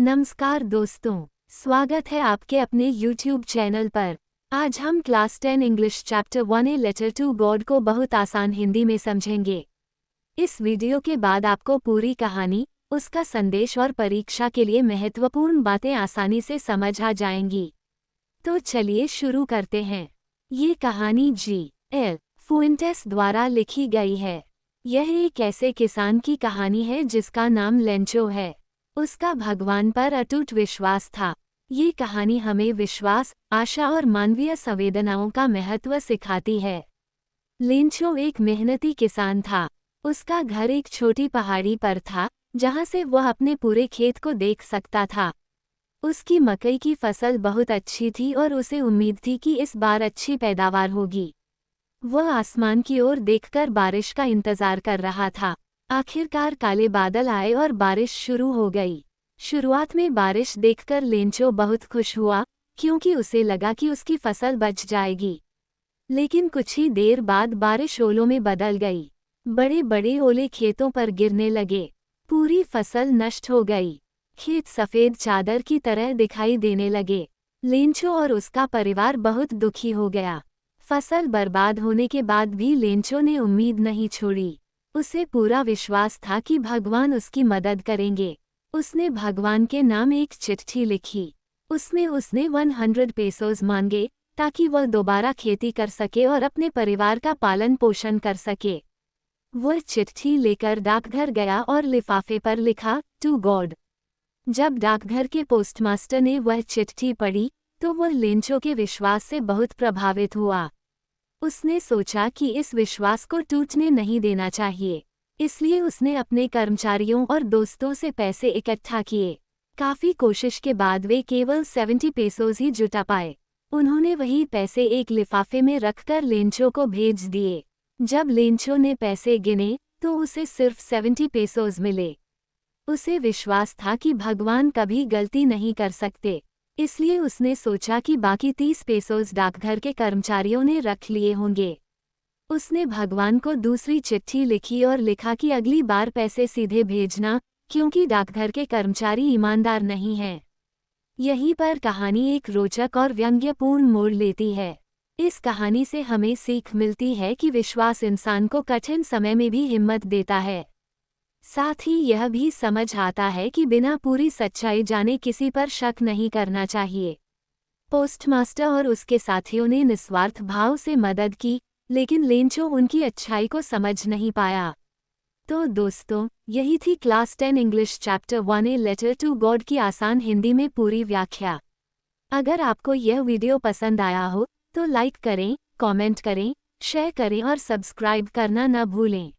नमस्कार दोस्तों, स्वागत है आपके अपने YouTube चैनल पर। आज हम class 10 English chapter 1 a letter to God को बहुत आसान हिंदी में समझेंगे। इस वीडियो के बाद आपको पूरी कहानी, उसका संदेश और परीक्षा के लिए महत्वपूर्ण बातें आसानी से समझ आ जाएंगी। तो चलिए शुरू करते हैं। ये कहानी G.L. फुएंटेस द्वारा लिखी गई है। यह एक ऐसे किसान की कहानी है जिसका नाम लेंचो है। उसका भगवान पर अटूट विश्वास था। ये कहानी हमें विश्वास, आशा और मानवीय संवेदनाओं का महत्व सिखाती है। लेंचो एक मेहनती किसान था। उसका घर एक छोटी पहाड़ी पर था, जहाँ से वह अपने पूरे खेत को देख सकता था। उसकी मकई की फसल बहुत अच्छी थी और उसे उम्मीद थी कि इस बार अच्छी पैदावार होगी। वह आसमान की ओर देखकर बारिश का इंतजार कर रहा था। आखिरकार काले बादल आए और बारिश शुरू हो गई। शुरुआत में बारिश देखकर लेंचो बहुत खुश हुआ, क्योंकि उसे लगा कि उसकी फसल बच जाएगी। लेकिन कुछ ही देर बाद बारिश ओलों में बदल गई। बड़े बड़े ओले खेतों पर गिरने लगे। पूरी फसल नष्ट हो गई। खेत सफेद चादर की तरह दिखाई देने लगे। लेंचो और उसका परिवार बहुत दुखी हो गया। फसल बर्बाद होने के बाद भी लेंचो ने उम्मीद नहीं छोड़ी। उसे पूरा विश्वास था कि भगवान उसकी मदद करेंगे। उसने भगवान के नाम एक चिट्ठी लिखी। उसमें उसने 100 पेसोस मांगे, ताकि वह दोबारा खेती कर सके और अपने परिवार का पालन पोषण कर सके। वह चिट्ठी लेकर डाकघर गया और लिफाफे पर लिखा, टू गॉड। जब डाकघर के पोस्टमास्टर ने वह चिट्ठी पढ़ी, तो वह लेंचो के विश्वास से बहुत प्रभावित हुआ। उसने सोचा कि इस विश्वास को टूटने नहीं देना चाहिए। इसलिए उसने अपने कर्मचारियों और दोस्तों से पैसे इकट्ठा किए। काफ़ी कोशिश के बाद वे केवल 70 पेसोस ही जुटा पाए। उन्होंने वही पैसे एक लिफाफे में रखकर लेंचो को भेज दिए। जब लेंचो ने पैसे गिने, तो उसे सिर्फ 70 पेसोस मिले। उसे विश्वास था कि भगवान कभी गलती नहीं कर सकते। इसलिए उसने सोचा कि बाकी 30 पेसोस डाकघर के कर्मचारियों ने रख लिए होंगे। उसने भगवान को दूसरी चिट्ठी लिखी और लिखा कि अगली बार पैसे सीधे भेजना, क्योंकि डाकघर के कर्मचारी ईमानदार नहीं हैं। यहीं पर कहानी एक रोचक और व्यंग्यपूर्ण मोड़ लेती है। इस कहानी से हमें सीख मिलती है कि विश्वास इंसान को कठिन समय में भी हिम्मत देता है। साथ ही यह भी समझ आता है कि बिना पूरी सच्चाई जाने किसी पर शक नहीं करना चाहिए। पोस्टमास्टर और उसके साथियों ने निस्वार्थ भाव से मदद की, लेकिन लेंचो उनकी अच्छाई को समझ नहीं पाया। तो दोस्तों, यही थी class 10 English chapter 1 a letter to God की आसान हिंदी में पूरी व्याख्या। अगर आपको यह वीडियो पसंद आया हो, तो लाइक करें, कमेंट करें, शेयर करें और सब्सक्राइब करना न भूलें।